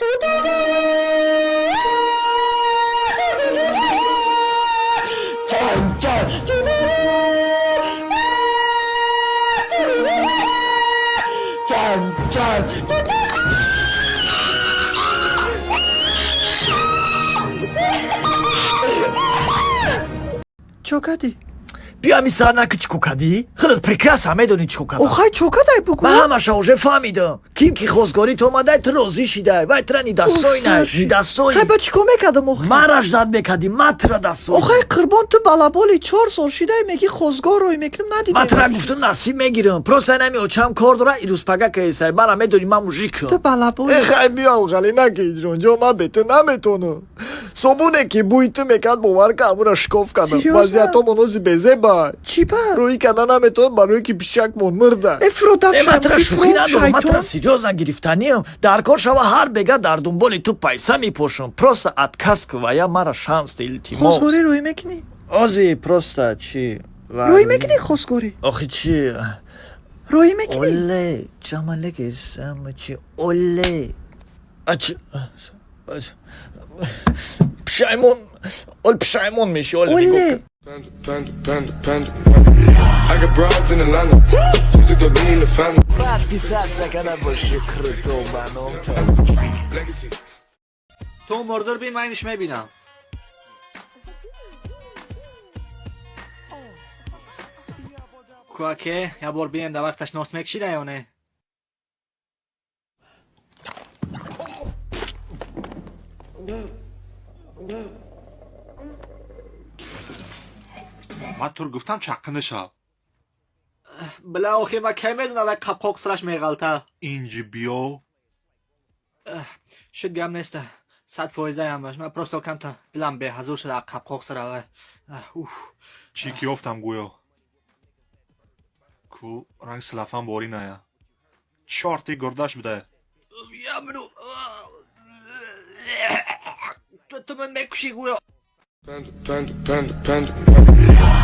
چو کردی؟ بیا همین سرنک چی کردی؟ خیلی پرکراسه میدونی چی کردم. اوخای چو کردی بگو؟ من همه شاوژه فهمیدم کیم کی خوزگاری تو اومده تو روزی شیده و اترا نی دستوی نه نی دستوی خیلی با چیکو میکردم اوخای؟ من رجدت میکردی من ترا دستوی اوخای قربان تو بلابولی 4 سال شیده میگی خوزگار روی میکنم ندیدم من ترا گفتم نصیب میگیرم پروسه نمی اوچم کار داره ایروز پگه که ایسای من میدونی من موژیکم تو بلابولی خیلی بیا اوغلی نگی جون جو من به تو نمیتونم صبونه که بوی تو میکرد باور که همون شکاف کردم سیریوسه؟ وضعیت ها منوزی بزه بای چی با؟ روی کردن نمیتونم برای که پیشک من مرده افرو دفشم من ترا شوخی ندارم من ترا شیطان سیریوزا گرفتنیم در کار شوا هر بگه در دنبال تو پیسه میپوشم پروسه اتکسک و یا مرا شانس التیماس خوزگاری روی میکنی؟ آزی پروسته چی روی میکنی خوزگاری؟ آخی چی روی میکنی؟ اوله جماله گیسم چی اوله اچ پشایمون پشایمون میشی اوله اوله I got broads in Atlanta. Just to throw me in the family. وقتی سر سکنه با شکر تو بنام Legacy. تو مرده رو بین من اینش میبینم کوکه یا بار بیم در وقتش ناس میکشیده یا نه من تو رو گفتم چقنه شب بلا آخی ما که میدونم وقت قبقاق سرش میغلطه اینجی بیا شد گم نیسته 100% هم باش من پروستو کم تا دلم به حضور شده قبقاق سره چی کی افتم گویا کو رنگ سلفم باری نیا چارتی گردش بده یا منو تو من میکشی گویا Panda.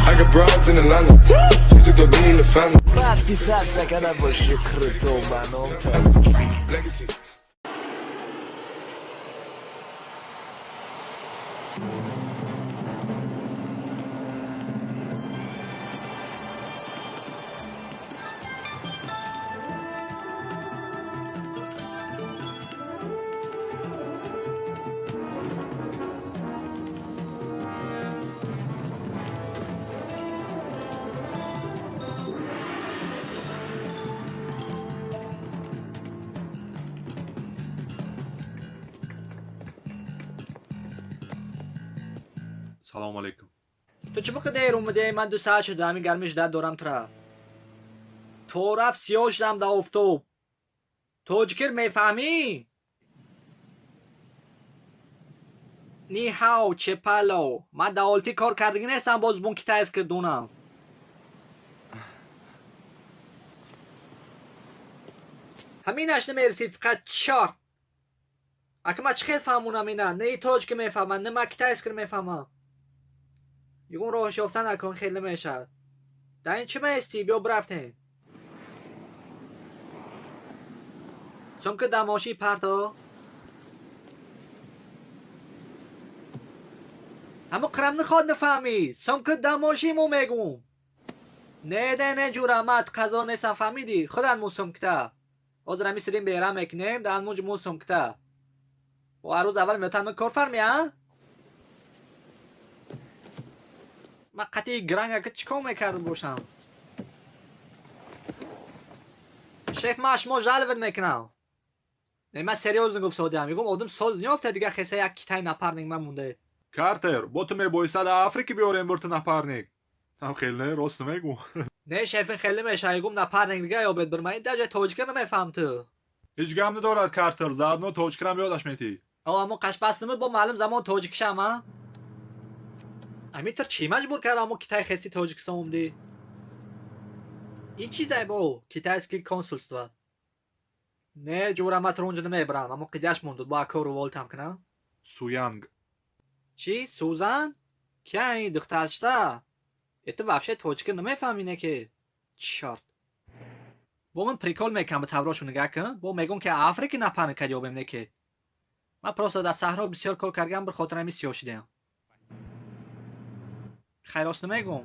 I got broads in Atlanta. Just to throw me in the family. وقتی سر سکنه با شکر تو بنام Legacy. سلام علیکم تو چه موقع دیر اومده من 2 ساعت شده همین گرمش در دورم تره تو رفت سیاه شدم در افتوب توجکر میفهمی؟ نی هاو چه پلو من دولتی کار کردگی نیستم باز بون که تایز کردونم همینش نمیرسید فقط چار اگه من چه خیلی فهمونم اینه نه توج که میفهمم نه من که تایز کرد میفهمم یکون روش یافتن نکن خیلی میشد در این چه میستی بیا برفتین سمک دماشی پرتا اما کرم نخواد نفهمی سمک دماشی مو میگم نه ده نه جورمت قضا نیستم فهمیدی خودن مو سمکتا از رمی سرین بیرم میکنیم در موج مو سمکتا و هر روز اول میتونم کار فرمی ها من قطعی گرنگ که چیکار میکرد باشم شیف ماش ما جلوت میکنم نه من سریوز نگفت ساده هم میگم آدم ساز نیافته دیگه خیسه یک کتای نپرنگ من مونده کارتر با تو میبایسد افریقی بیاریم برت نپرنیک هم خیلی نه راست میگو نه شیف خیلی میشه میگم نپرنگ دیگه یا بد بر من این درجه توجکر نمیفهم تو هیچ گم ندارد کارتر زدنو توج کرم یادش میتی اما قش بستمت با معلوم زمان توجک شما امیتر چی مجبور کرد اما کتای خیسی توجک سومدی این چیزای با کتای اسکی کنسولستوا نه جورمت رو اونجا نمیبرم اما قدیش موندود با اکو رو والتم کنم سویانگ چی؟ سوزن؟ که این دخترشتا؟ اتو وفشه توجکر نمیفهمینه که چارت با من پریکال میکنم به توراشو نگاه کن با میگون که افریقی نپرنه که جا بمینه که من پروسا در صحرا بسیار کار کردم بر خاطر همین سیاه شدم. خیر راست نمیگم.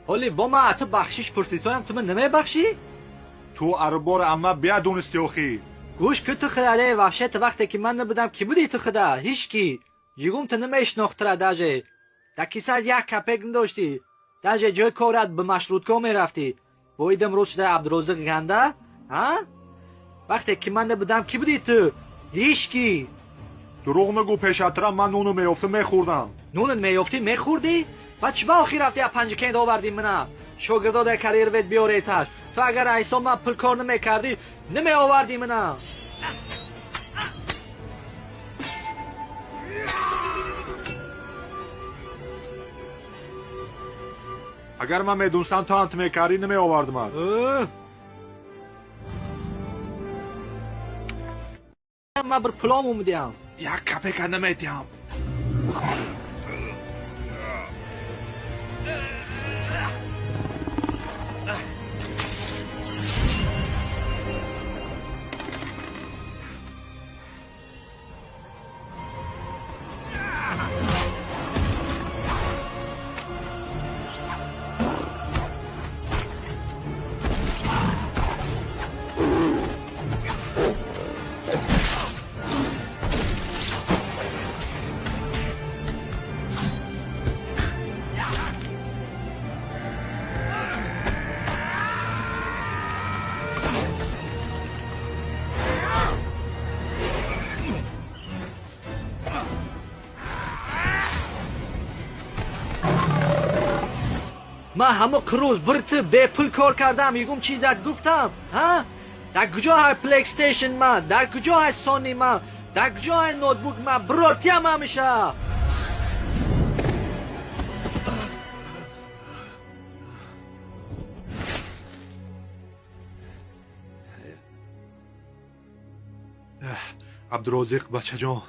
حالی با ما تو بخشش پرسیدم تو من نمیبخشی؟ تو اربار اما بیا دونستی آخی. گوش که تو خداله وحشت وقتی که من نبودم کی بودی تو خدا؟ هیچ کی. یگم تو نمیشناختره داجه. در کیسه یک کپک نداشتی. داجه جای کارت به مشروطه میرفتی. بایدم روز شده عبدالرزاق گنده؟ ها؟ وقتی که من نبودم کی بودی تو؟ هیچ کی. دروغ نگو پیشترم من نونو میافته میخوردم. نونت میافتی میخوردی؟ و چه با آخی رفتی از پنج کند آوردی منه؟ شاگردا در کریر وید بیاریتش. تو اگر ایسا من پل کار نمیکردی نمی آوردی منه. اگر من میدونستم تو انت میکردی نمی آوردم. من بر پلام اومدیم. یک کپک نمیتیم. من همه کروز برت به پل کار کردم یکم چیزت گفتم ها؟ در کجا های پلی استیشن من؟ در کجا های سونی من؟ در کجا های نوتبوک من؟ براتیم همیشه. عبدالرزاق بچه جان،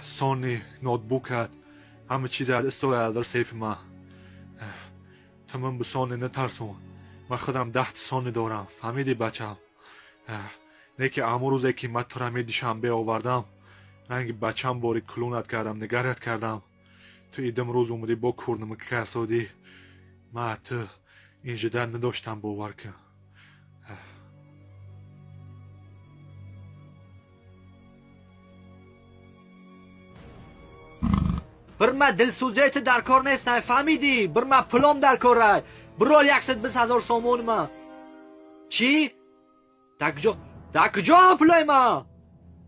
سونی نوتبوکت همه چیز استوره در سیف من. تو من به سونی نترسون. من خودم 10 سونی دارم. فهمیدی بچه؟ نه که امو روزه که من تو را می دوشنبه آوردم رنگ بچم باری کلونت کردم نگرت کردم. تو ایدم روز اومدی با کورنم که کرسادی. من تو اینجا در نداشتم باور کن. بر من دلسوزیت در کار نیست فهمیدی؟ بر من پلام در کار رای. برال 120,000 سومون ما. چی؟ در کجا پلای ما؟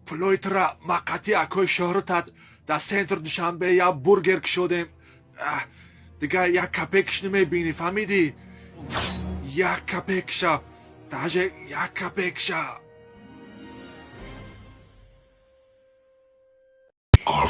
پلوی ترا ما قطعی اکای شهرتت در سنتر دوشنبه یا برگر کشودیم. دیگه یک کپکش نمیبینی فهمیدی؟ یک کپکشا داجه یک کپکشا. Our